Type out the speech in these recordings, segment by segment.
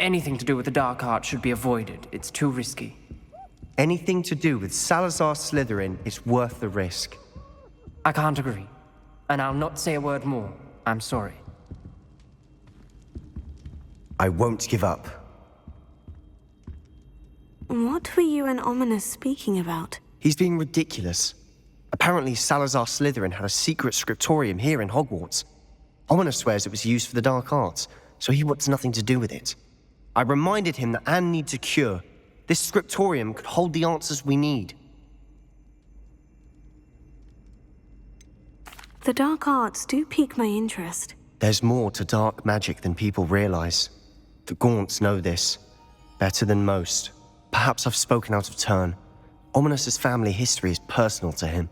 Anything to do with the dark arts should be avoided. It's too risky. Anything to do with Salazar Slytherin is worth the risk. I can't agree. And I'll not say a word more. I'm sorry. I won't give up. What were you and Ominous speaking about? He's being ridiculous. Apparently Salazar Slytherin had a secret scriptorium here in Hogwarts. Ominous swears it was used for the dark arts, so he wants nothing to do with it. I reminded him that Anne needs a cure. This scriptorium could hold the answers we need. The dark arts do pique my interest. There's more to dark magic than people realize. The Gaunts know this. Better than most. Perhaps I've spoken out of turn. Ominous's family history is personal to him.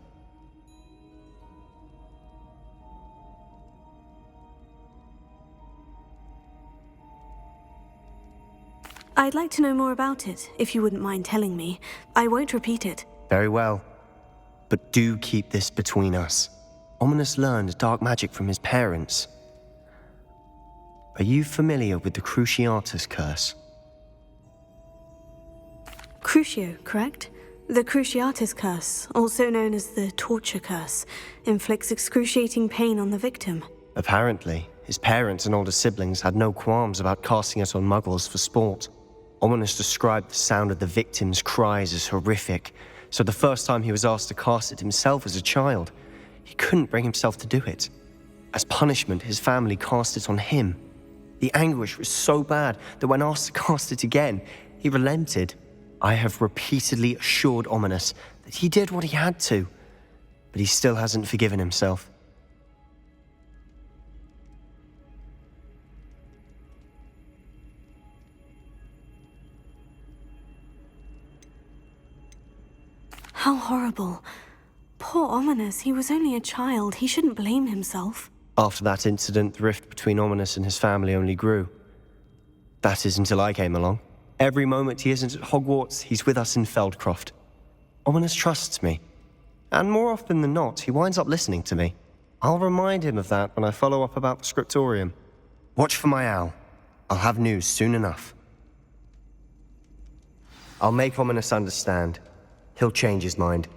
I'd like to know more about it, if you wouldn't mind telling me. I won't repeat it. Very well. But do keep this between us. Ominous learned dark magic from his parents. Are you familiar with the Cruciatus Curse? Crucio, correct? The Cruciatus Curse, also known as the Torture Curse, inflicts excruciating pain on the victim. Apparently, his parents and older siblings had no qualms about casting it on muggles for sport. Ominous described the sound of the victim's cries as horrific, so the first time he was asked to cast it himself as a child, he couldn't bring himself to do it. As punishment, his family cast it on him. The anguish was so bad that when asked to cast it again, he relented. I have repeatedly assured Ominous that he did what he had to, but he still hasn't forgiven himself. How horrible. Poor Ominous, he was only a child. He shouldn't blame himself. After that incident, the rift between Ominous and his family only grew. That is until I came along. Every moment he isn't at Hogwarts, he's with us in Feldcroft. Ominous trusts me. And more often than not, he winds up listening to me. I'll remind him of that when I follow up about the scriptorium. Watch for my owl. I'll have news soon enough. I'll make Ominous understand. He'll change his mind.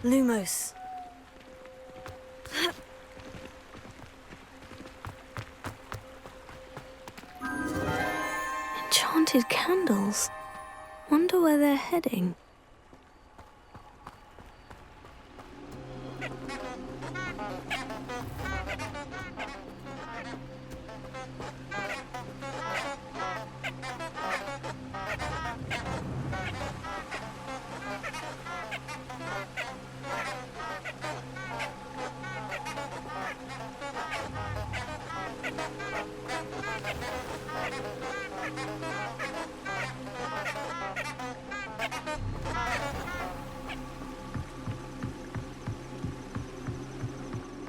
Lumos. Enchanted candles. Wonder where they're heading.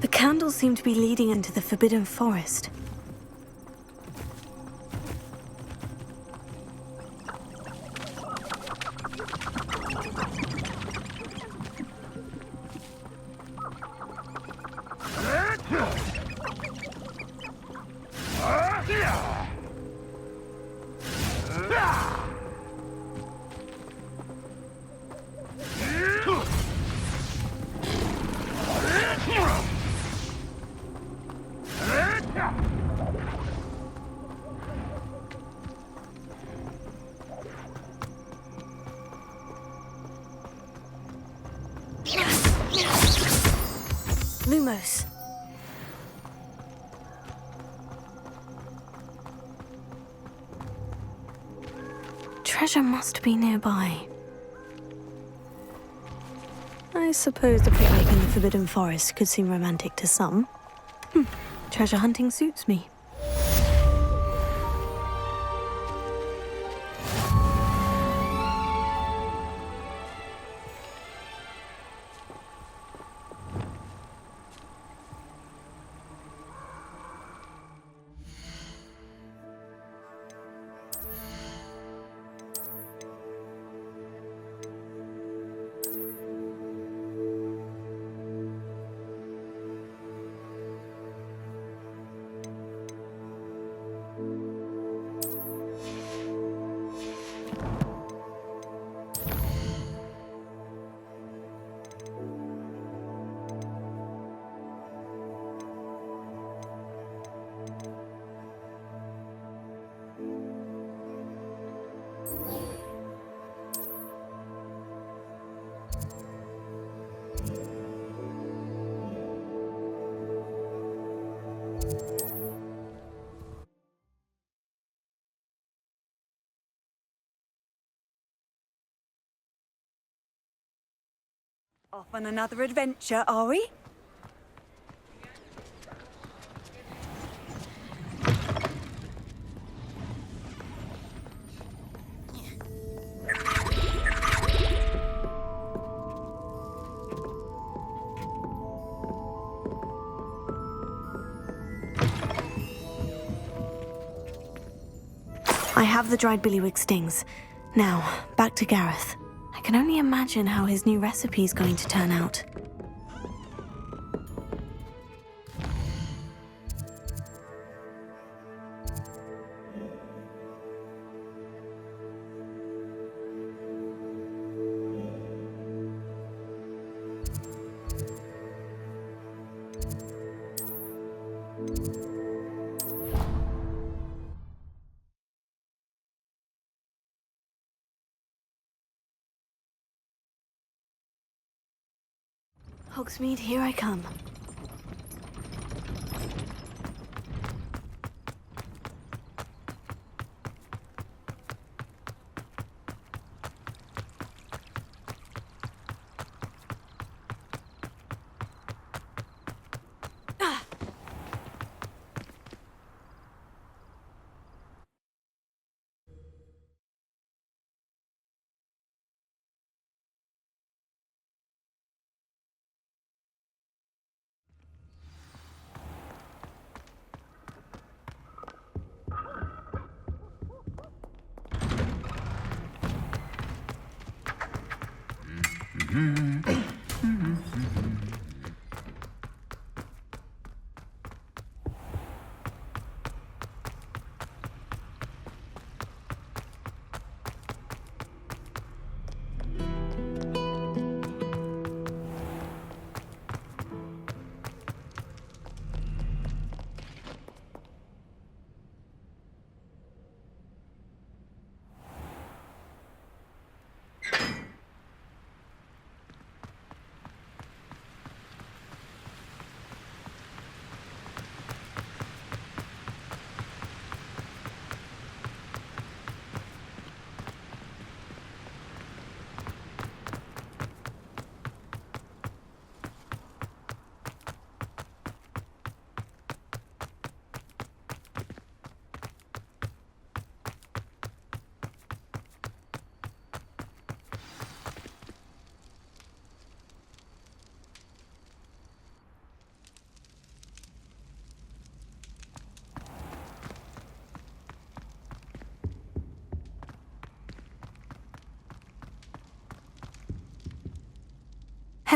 The candles seem to be leading into the Forbidden Forest. Lumos. Treasure must be nearby. I suppose the picnic in the Forbidden Forest could seem romantic to some. Treasure hunting suits me. Off on another adventure, are we? I have the dried billywig stings. Now, back to Gareth. I can only imagine how his new recipe is going to turn out. Hogsmeade, here I come.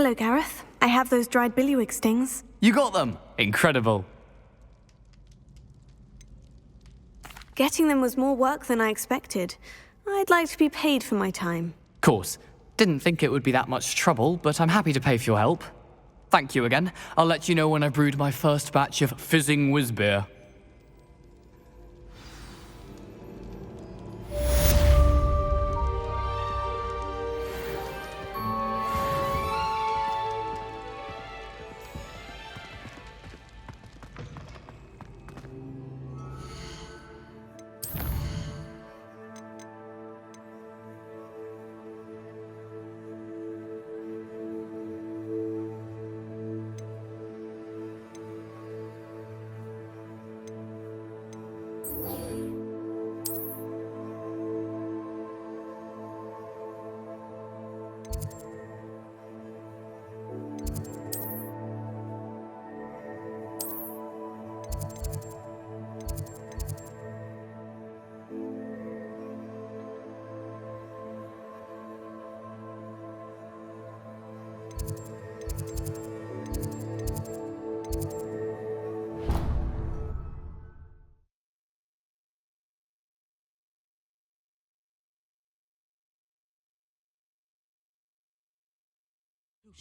Hello, Gareth. I have those dried billywig stings. You got them! Incredible. Getting them was more work than I expected. I'd like to be paid for my time. Course. Didn't think it would be that much trouble, but I'm happy to pay for your help. Thank you again. I'll let you know when I brewed my first batch of fizzing whiz beer.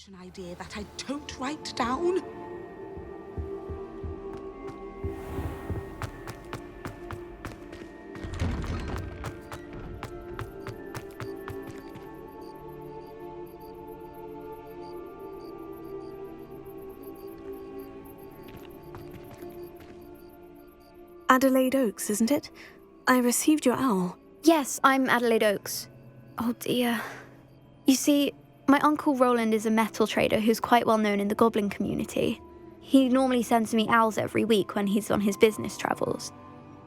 An idea that I don't write down. Adelaide Oaks, isn't it? I received your owl. Yes, I'm Adelaide Oaks. Oh dear. You see, my uncle Rowland is a metal trader who's quite well known in the goblin community. He normally sends me owls every week when he's on his business travels.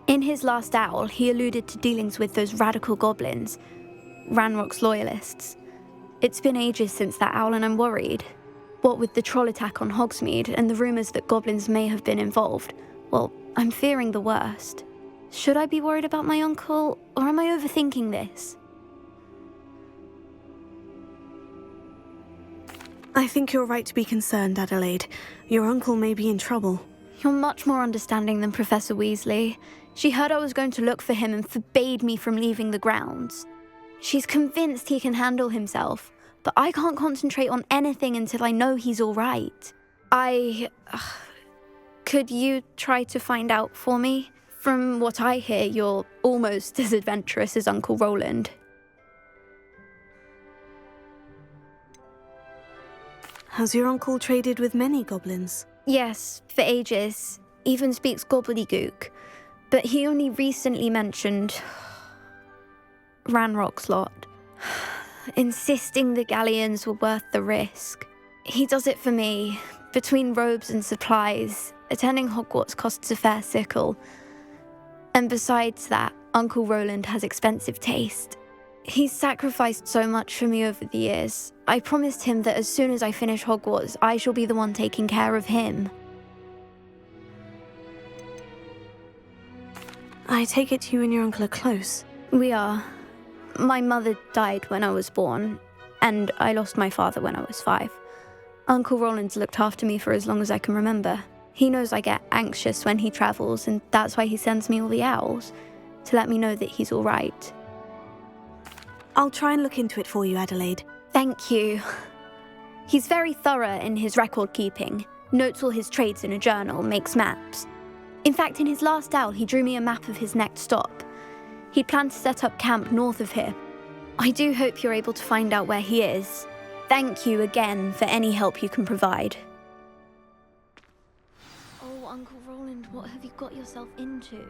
In his last owl, he alluded to dealings with those radical goblins, Ranrock's loyalists. It's been ages since that owl and I'm worried. What with the troll attack on Hogsmeade and the rumours that goblins may have been involved, well, I'm fearing the worst. Should I be worried about my uncle, or am I overthinking this? I think you're right to be concerned, Adelaide. Your uncle may be in trouble. You're much more understanding than Professor Weasley. She heard I was going to look for him and forbade me from leaving the grounds. She's convinced he can handle himself, but I can't concentrate on anything until I know he's all right. Could you try to find out for me? From what I hear, you're almost as adventurous as Uncle Rowland. Has your uncle traded with many goblins? Yes, for ages. Even speaks gobbledygook. But he only recently mentioned Ranrock's lot, insisting the galleons were worth the risk. He does it for me. Between robes and supplies, attending Hogwarts costs a fair sickle. And besides that, Uncle Rowland has expensive taste. He's sacrificed so much for me over the years. I promised him that as soon as I finish Hogwarts, I shall be the one taking care of him. I take it you and your uncle are close. We are. My mother died when I was born, and I lost my father when I was 5. Uncle Rowland's looked after me for as long as I can remember. He knows I get anxious when he travels, and that's why he sends me all the owls, to let me know that he's all right. I'll try and look into it for you, Adelaide. Thank you. He's very thorough in his record keeping, notes all his trades in a journal, makes maps. In fact, in his last owl, he drew me a map of his next stop. He planned to set up camp north of here. I do hope you're able to find out where he is. Thank you again for any help you can provide. Oh, Uncle Rowland, what have you got yourself into?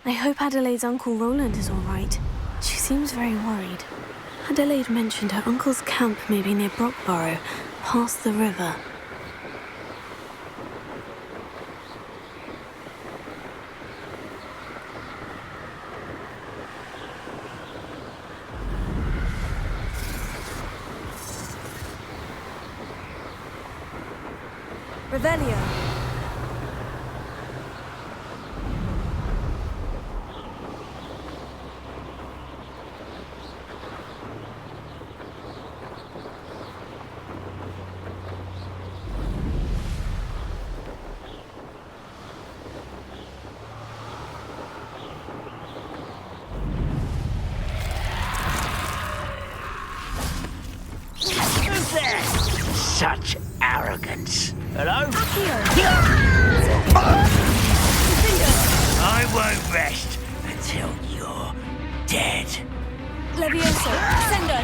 I hope Adelaide's Uncle Rowland is all right. She seems very worried. Adelaide mentioned her uncle's camp may be near Brockborough, past the river. Revelio. Such arrogance. Hello? I won't rest until you're dead. Levioso, Sendo.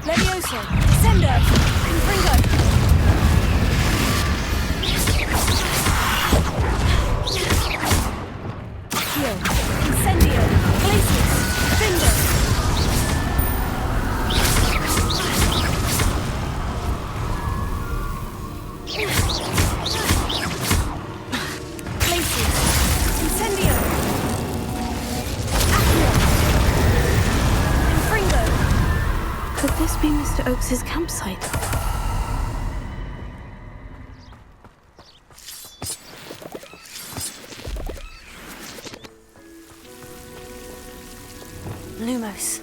Levioso, Sendo, Confringo. Accio, Incendio, Glacius, Findo. Glacius, Incendio. Accio, Confringo. Could this be Mr. Oakes's campsite? Lumos.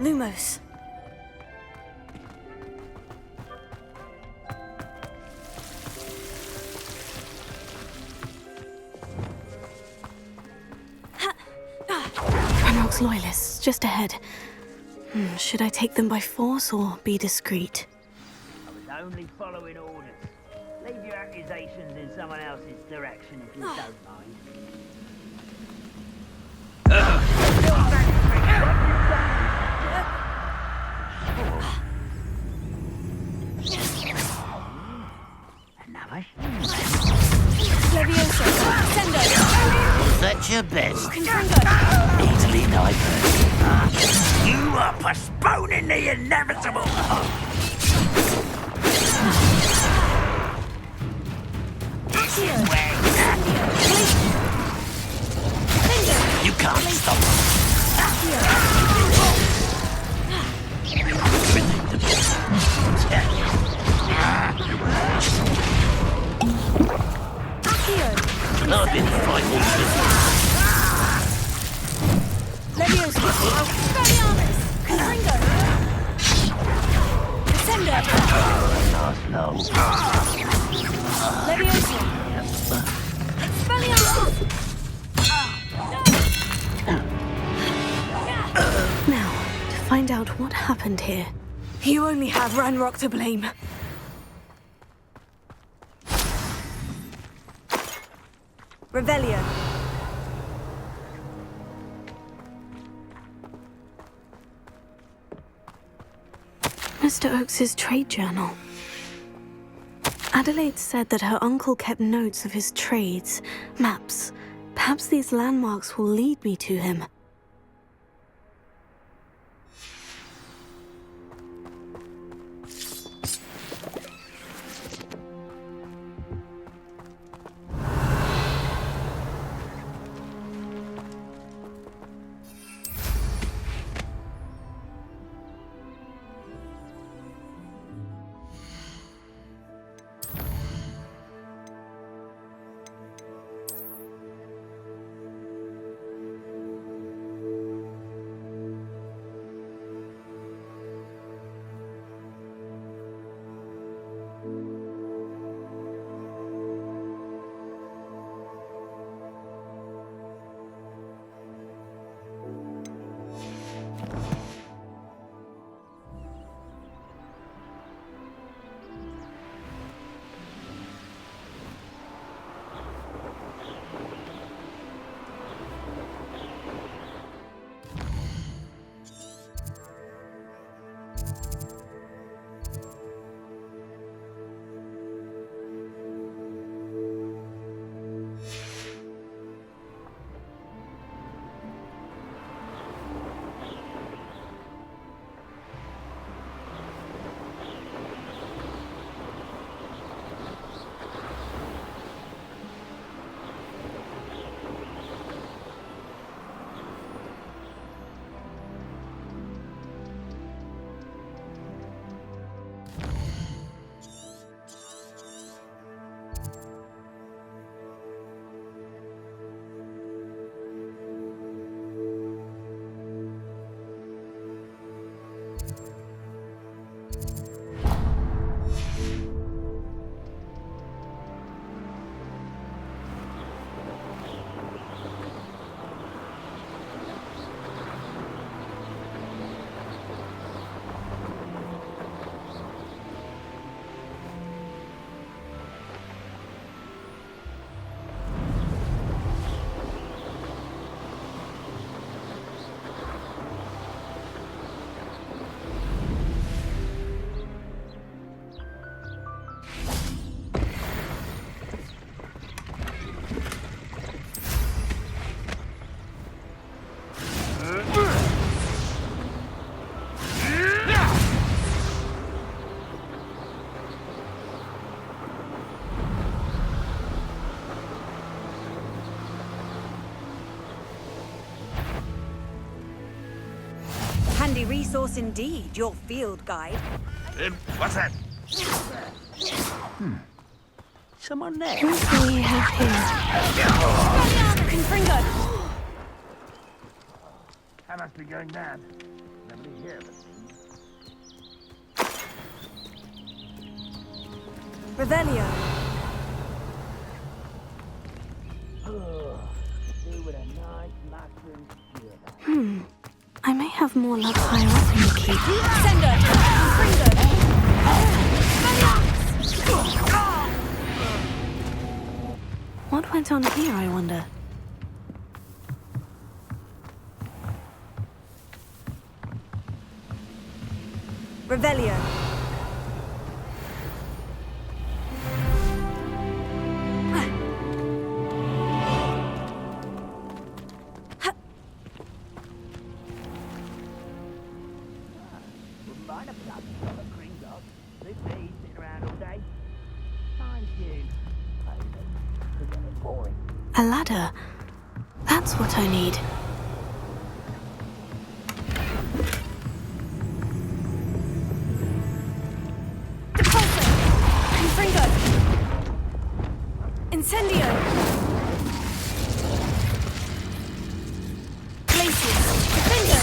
Lumos. Ranrock's loyalists, just ahead. Should I take them by force or be discreet? I was only following orders. Leave your accusations in someone else's direction if you don't mind. Another? Levioso, Sendo. That's your best. Confringo. Easily diverted. You are postponing the inevitable. This is where you can't stop us. I've been fighting this. Levioso, Expelliarmus, Confringo. Sendo. Not long. Levioso. Expelliarmus. Now, to find out what happened here. You only have Ranrock to blame. Revelio. Mr. Oakes's trade journal. Adelaide said that her uncle kept notes of his trades, maps. Perhaps these landmarks will lead me to him. timely resource indeed, your field guide. What's that? Someone there? What do we have here? Confringo! I must be going mad. Nobody here but me. Revelio. Do with a nice mushroom skewer. I may have more luck higher up in the keep. Sender! Confringo! What went on here, I wonder? Revelio. Wouldn't mind a blood from a green dog. Leave me sitting around all day. Time you. Could get it boring. A ladder. That's what I need. Depulso! Confringo! Incendio! Glacius! Defender!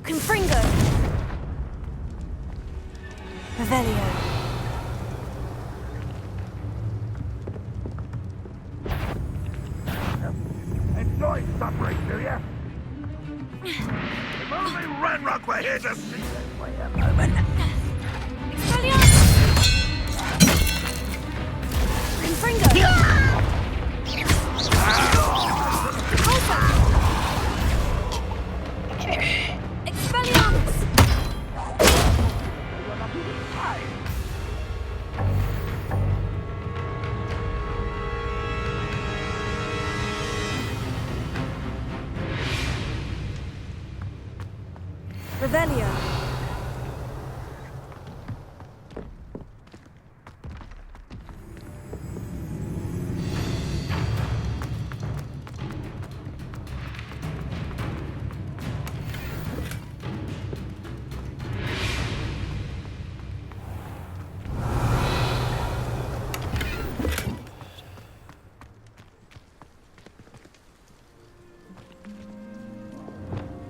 Confringo! Revelio. Enjoy suffering, do ya? If only Ranrock were here to see this for a moment. Expelliarmus! Confringo! Repulsor! Expelliarmus! Revelio.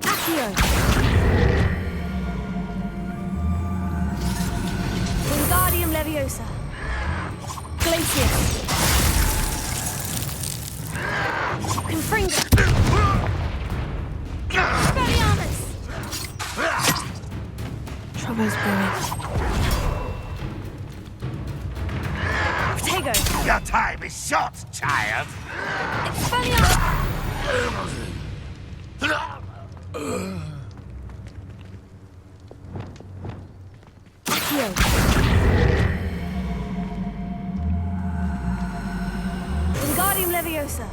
Accio. Wingardium Leviosa. Glacius. Confringo. Expelliarmus. Trouble's brewing. Protego. Your time is short, child. Expelliarmus. Accio. Wingardium Leviosa.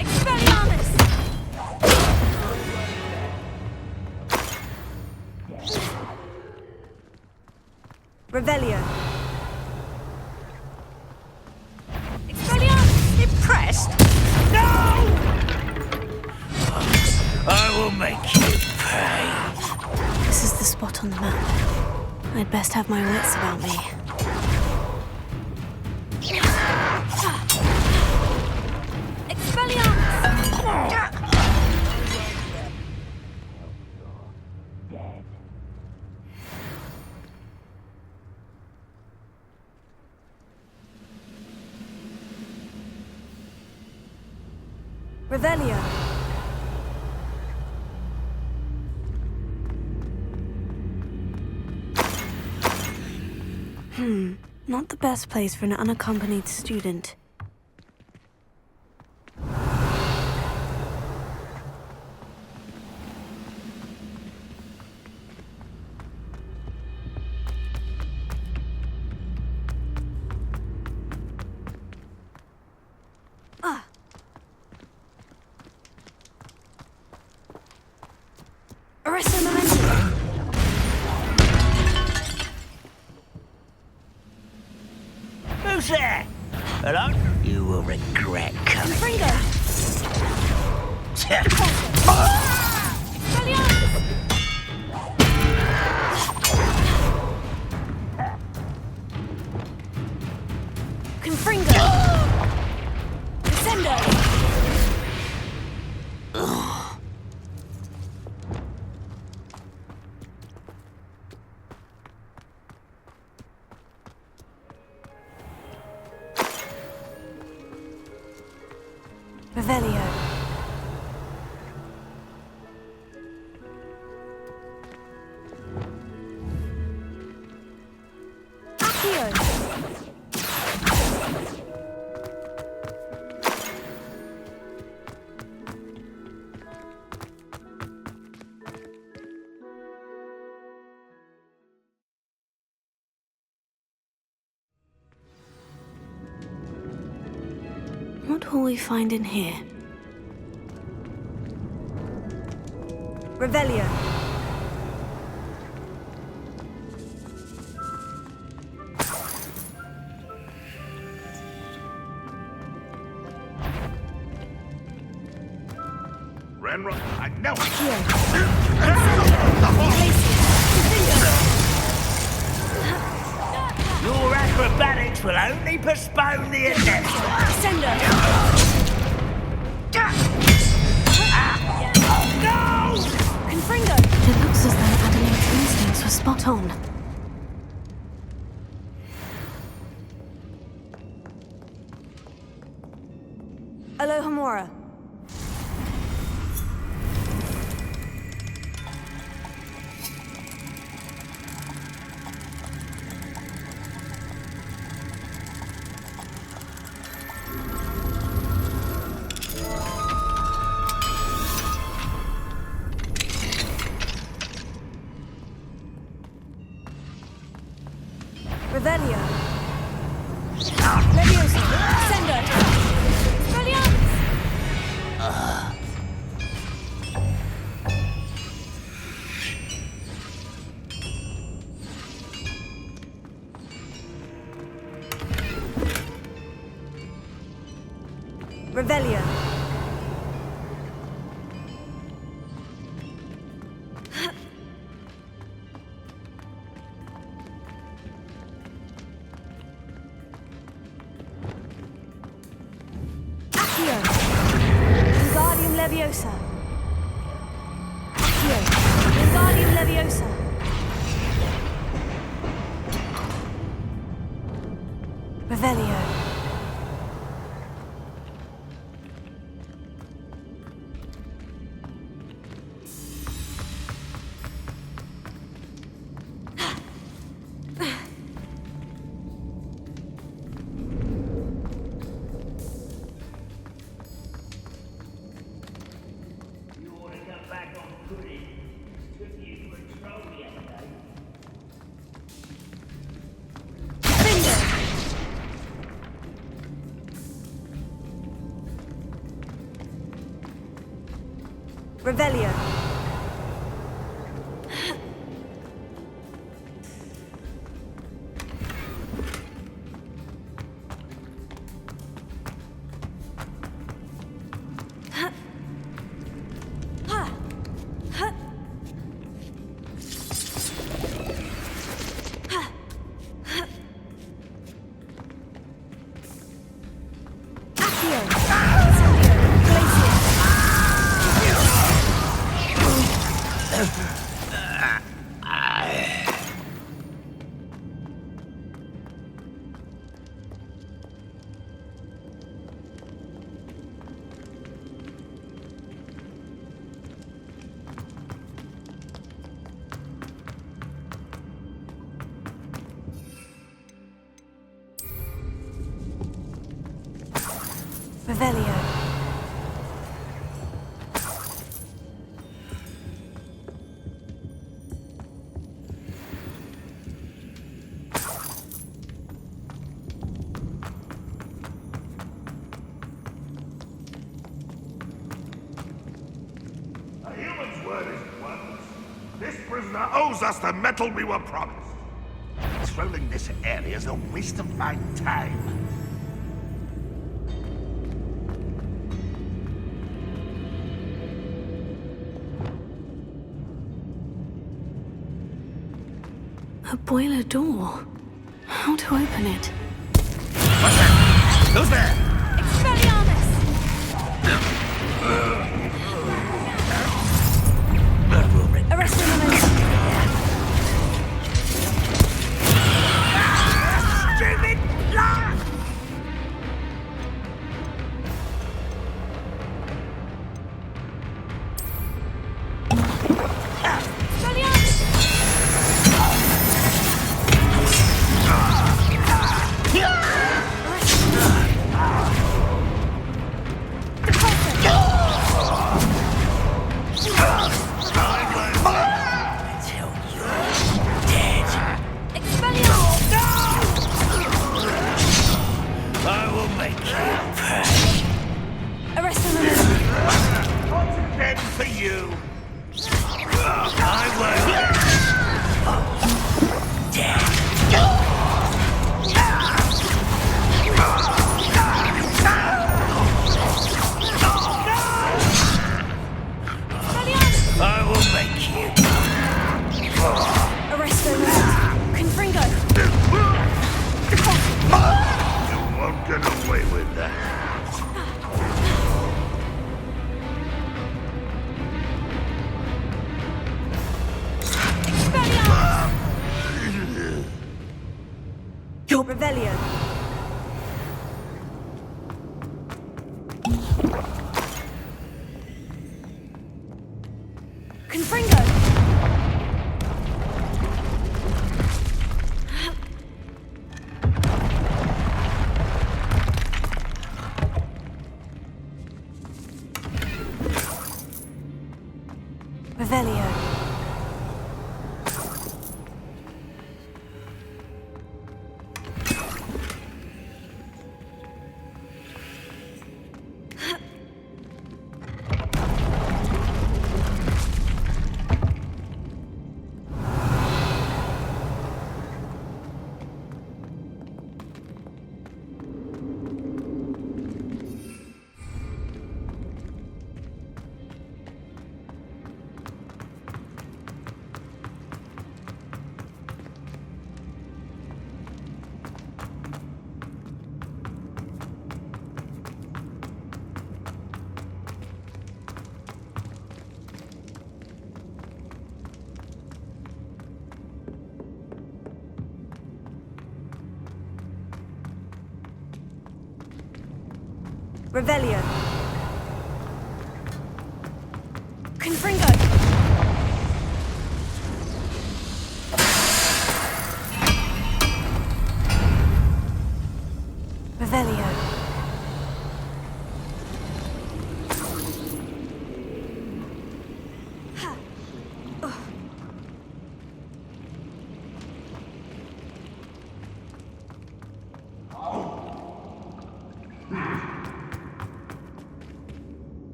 Expelliarmus. Revelio. Expelliarmus. Impressed? No! I will make you pay. This is the spot on the map. I'd best have my wits about me. Expelliarmus. Revelio. Not the best place for an unaccompanied student. Arresto momentum. Who's there? Hello? You will regret coming. Fringo. Confringo. Descendo. Revelio. Accio. What will we find in here? Revelio. Renro, I know it. Your acrobatics will only postpone the inevitable. Descendo. No! Confringo. It looks as though Adelaide's instincts were spot on. Alohomora. Revelio. Leviosa. Descendo. Expelliarmus. Revelio. Accio. Wingardium Leviosa. Accio. Wingardium Leviosa. Revelio. You ought to come back on footy. Took you for a troll yesterday. Finger. Revelio. Revelio. A human's word is worthless. This prisoner owes us the metal we were promised. Patrolling this area is a waste of my time. A boiler door. How to open it? What's that? Who's there? Arrest him. Stupid liar! For you. I won't. I will make you. Arrest him. Confringo. You won't get away with that. Revelio. Confringo. Revelio. Revelio. Confringo. Revelio.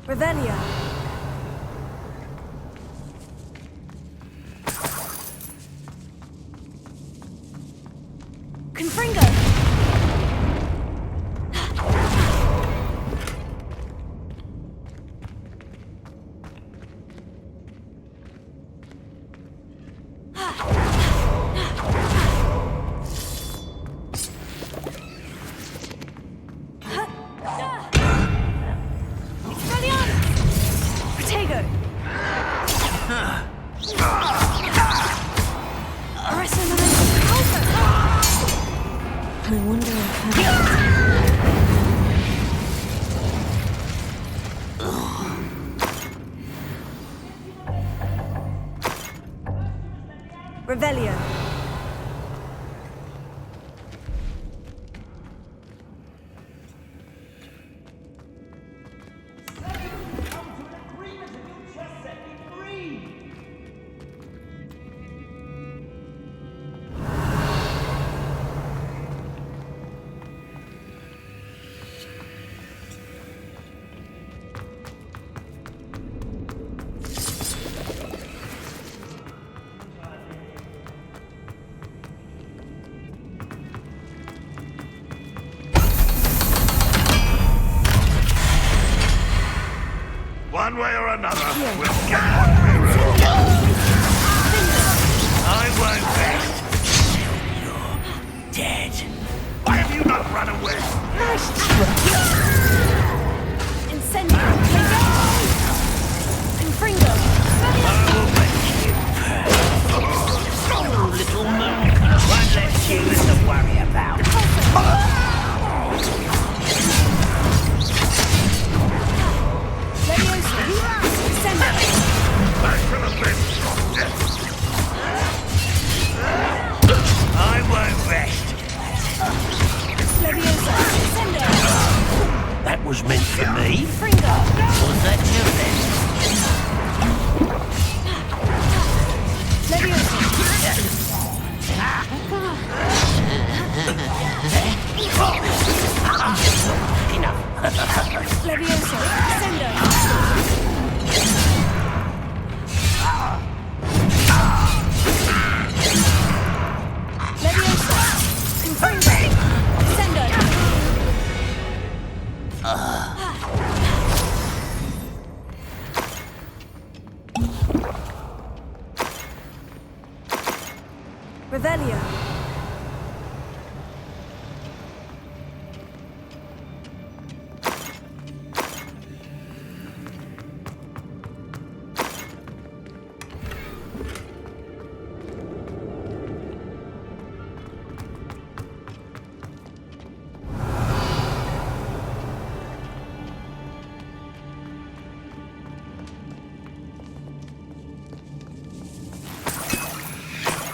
Revelio. Confringo. I wonder if Revelio. One way or another, we'll get what we're owed. I won't rest. You're dead. Why have you not run away? Incendio. Confringo. I will make you pay. Oh, little moon. One less human to worry about. Back to the bench of death. I won't rest. That was meant for me. Was that you then? Enough. Levioso. Sendo. Revelio.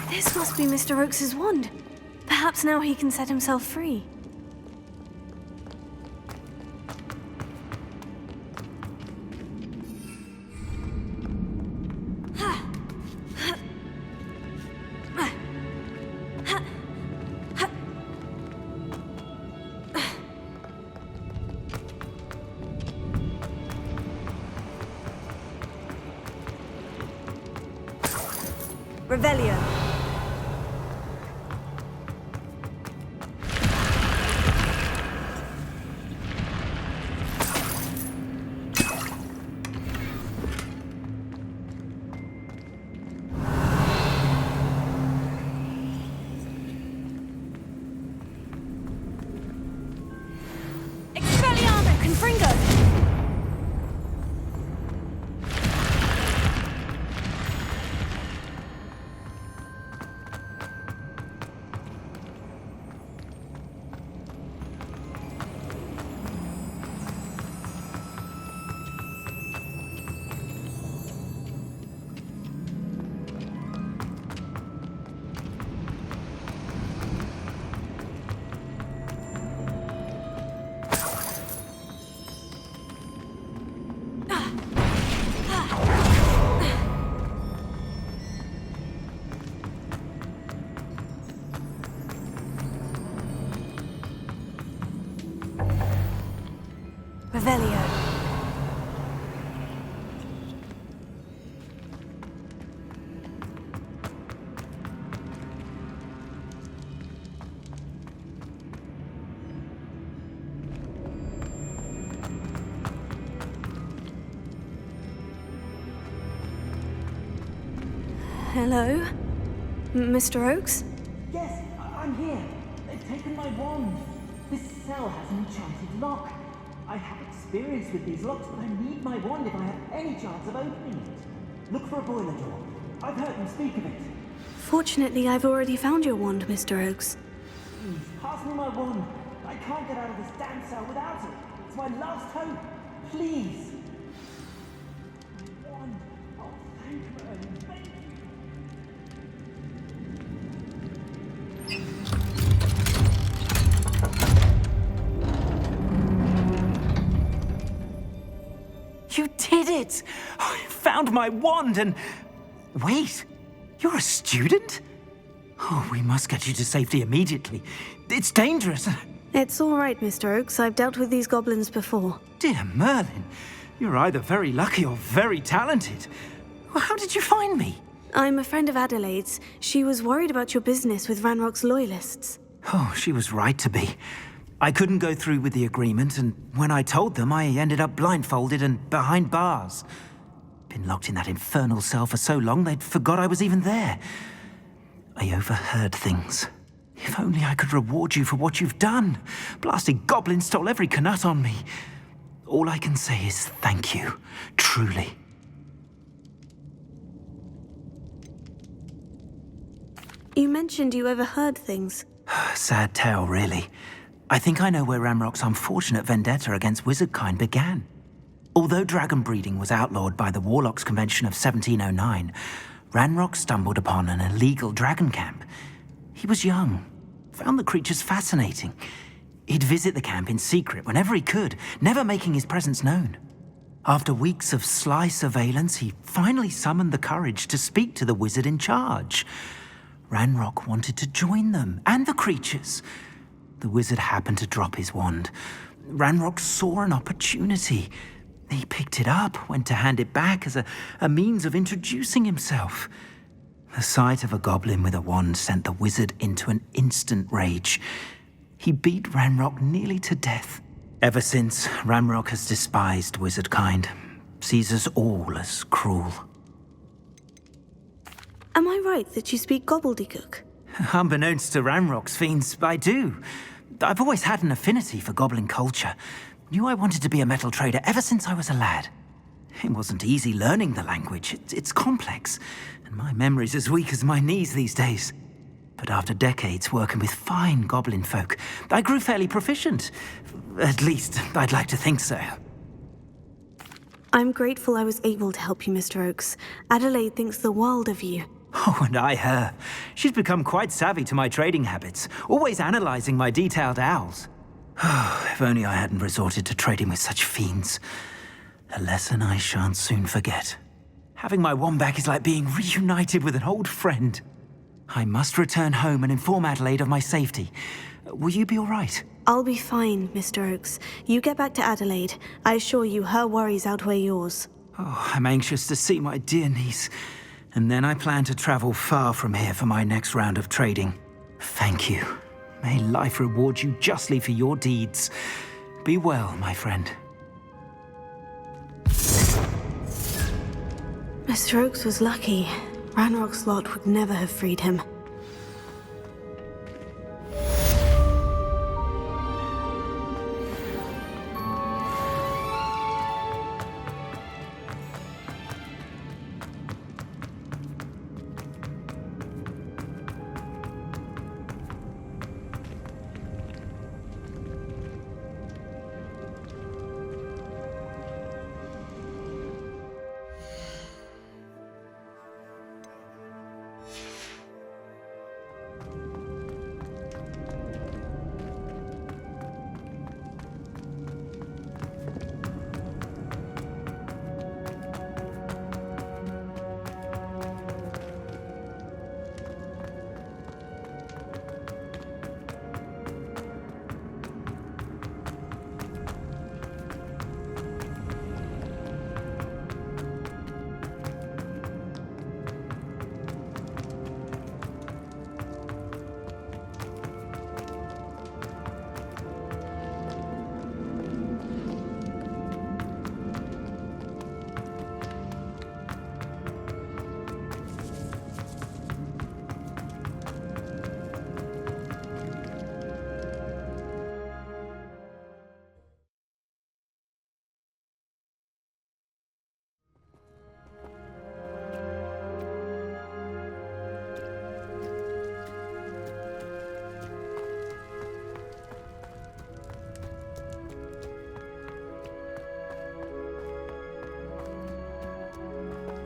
This must be Mr. Oakes's wand. Perhaps now he can set himself free. Revelio. Expelliarmus, Confringo! Revelio. Hello? Mr. Oakes? Yes, I'm here. They've taken my wand. This cell has an enchanted lock. I have experience with these locks, but I need my wand if I have any chance of opening it. Look for a boiler door. I've heard them speak of it. Fortunately, I've already found your wand, Mr. Oakes. Please, pass me my wand. I can't get out of this damn cell without it. It's my last hope. Please. My wand. Oh, thank Merlin. Thank you. You did it! I found my wand and... Wait, you're a student? Oh, we must get you to safety immediately. It's dangerous. It's all right, Mr. Oakes. I've dealt with these goblins before. Dear Merlin, you're either very lucky or very talented. Well, how did you find me? I'm a friend of Adelaide's. She was worried about your business with Ranrock's loyalists. Oh, she was right to be. I couldn't go through with the agreement, and when I told them, I ended up blindfolded and behind bars. Been locked in that infernal cell for so long, they'd forgot I was even there. I overheard things. If only I could reward you for what you've done. Blasted goblins stole every knut on me. All I can say is thank you, truly. You mentioned you overheard things. Sad tale, really. I think I know where Ranrock's unfortunate vendetta against wizardkind began. Although dragon breeding was outlawed by the Warlocks Convention of 1709, Ranrock stumbled upon an illegal dragon camp. He was young, found the creatures fascinating. He'd visit the camp in secret whenever he could, never making his presence known. After weeks of sly surveillance, he finally summoned the courage to speak to the wizard in charge. Ranrock wanted to join them, and the creatures. The wizard happened to drop his wand. Ranrock saw an opportunity. He picked it up, went to hand it back as a means of introducing himself. The sight of a goblin with a wand sent the wizard into an instant rage. He beat Ranrock nearly to death. Ever since, Ranrock has despised wizardkind, sees us all as cruel. Am I right that you speak gobbledygook? Unbeknownst to Ranrock's fiends, I do. I've always had an affinity for goblin culture. Knew I wanted to be a metal trader ever since I was a lad. It wasn't easy learning the language. It's complex, and my memory's as weak as my knees these days. But after decades working with fine goblin folk, I grew fairly proficient. At least, I'd like to think so. I'm grateful I was able to help you, Mr. Oakes. Adelaide thinks the world of you. Oh, and I her. She's become quite savvy to my trading habits, always analyzing my detailed owls. If only I hadn't resorted to trading with such fiends. A lesson I shan't soon forget. Having my wand back is like being reunited with an old friend. I must return home and inform Adelaide of my safety. Will you be all right? I'll be fine, Mr. Oakes. You get back to Adelaide. I assure you, her worries outweigh yours. Oh, I'm anxious to see my dear niece. And then I plan to travel far from here for my next round of trading. Thank you. May life reward you justly for your deeds. Be well, my friend. Mr. Oakes was lucky. Ranrock's lot would never have freed him.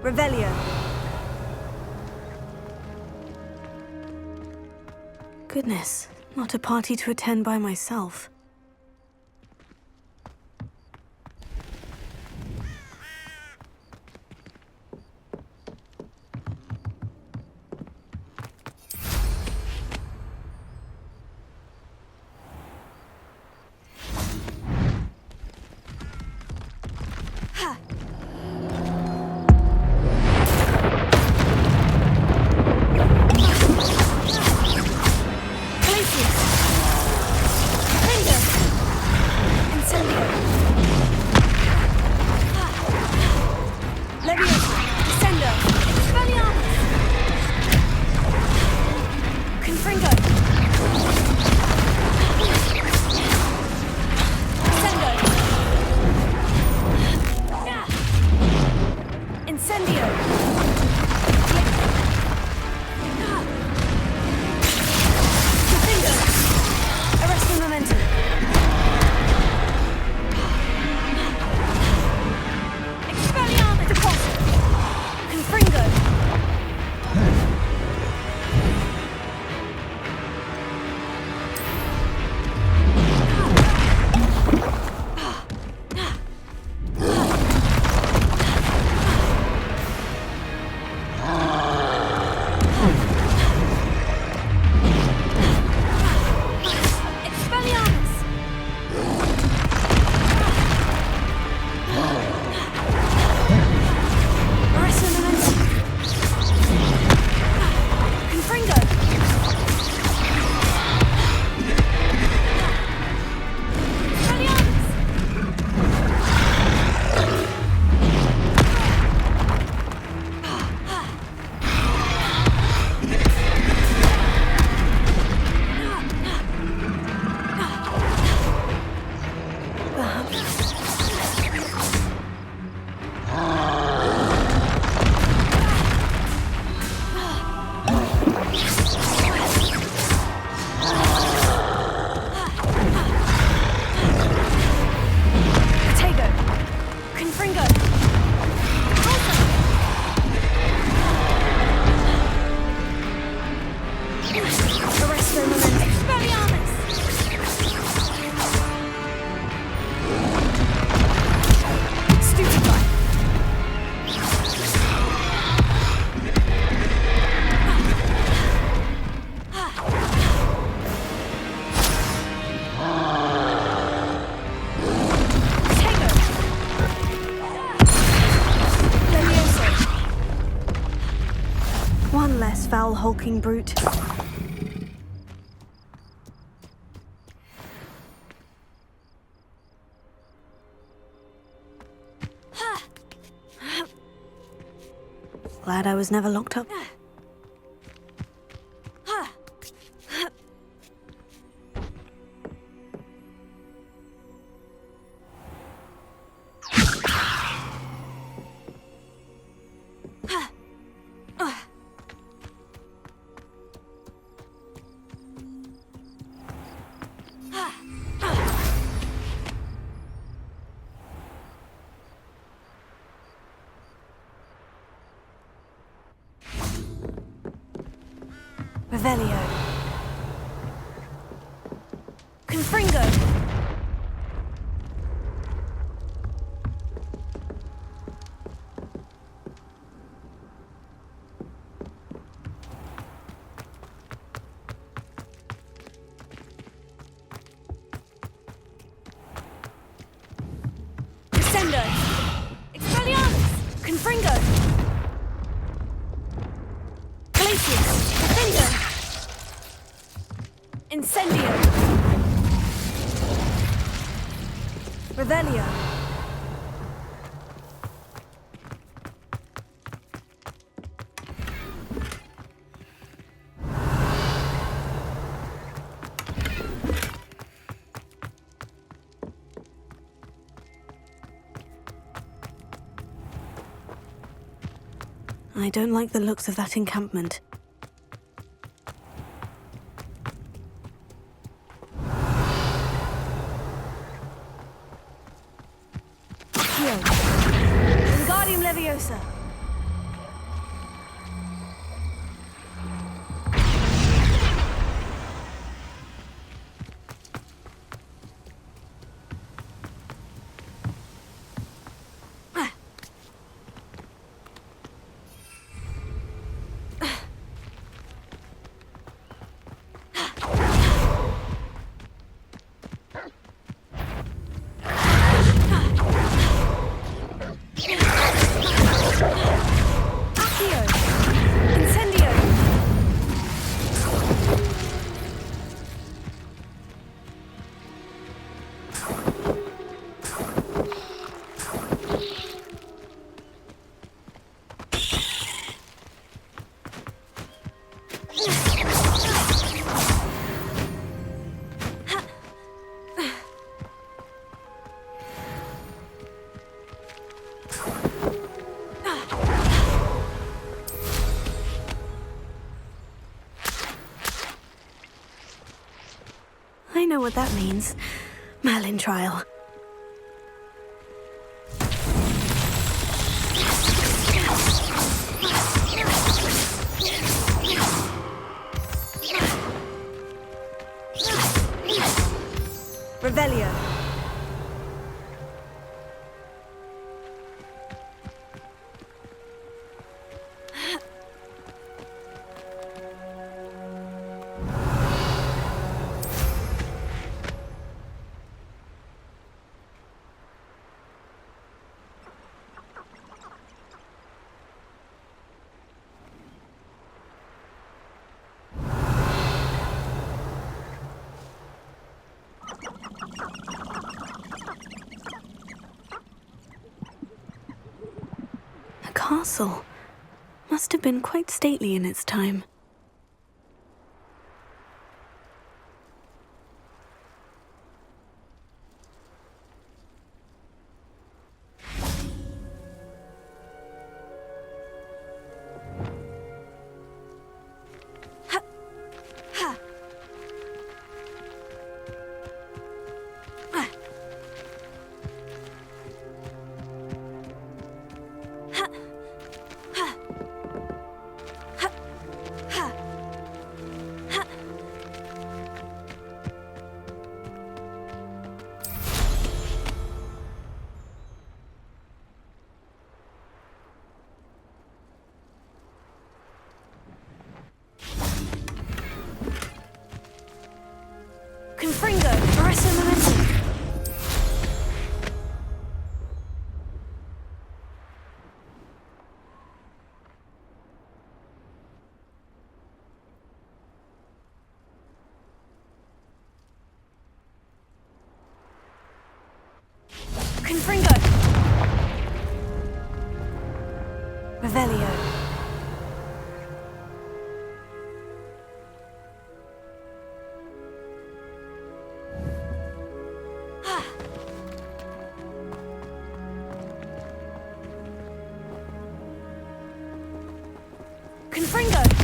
Revelio. Goodness, not a party to attend by myself. Foul hulking brute. Glad I was never locked up. Revelio. Confringo. Descendo. Expelliarmus. Confringo. Glacius. Defender. Incendio. Revelio. I don't like the looks of that encampment. Wingardium Leviosa. know what that means. Merlin trial. Revelio. A castle. Must have been quite stately in its time. Confringo, Arresto Momentum. Confringo. Revelio. Confringo!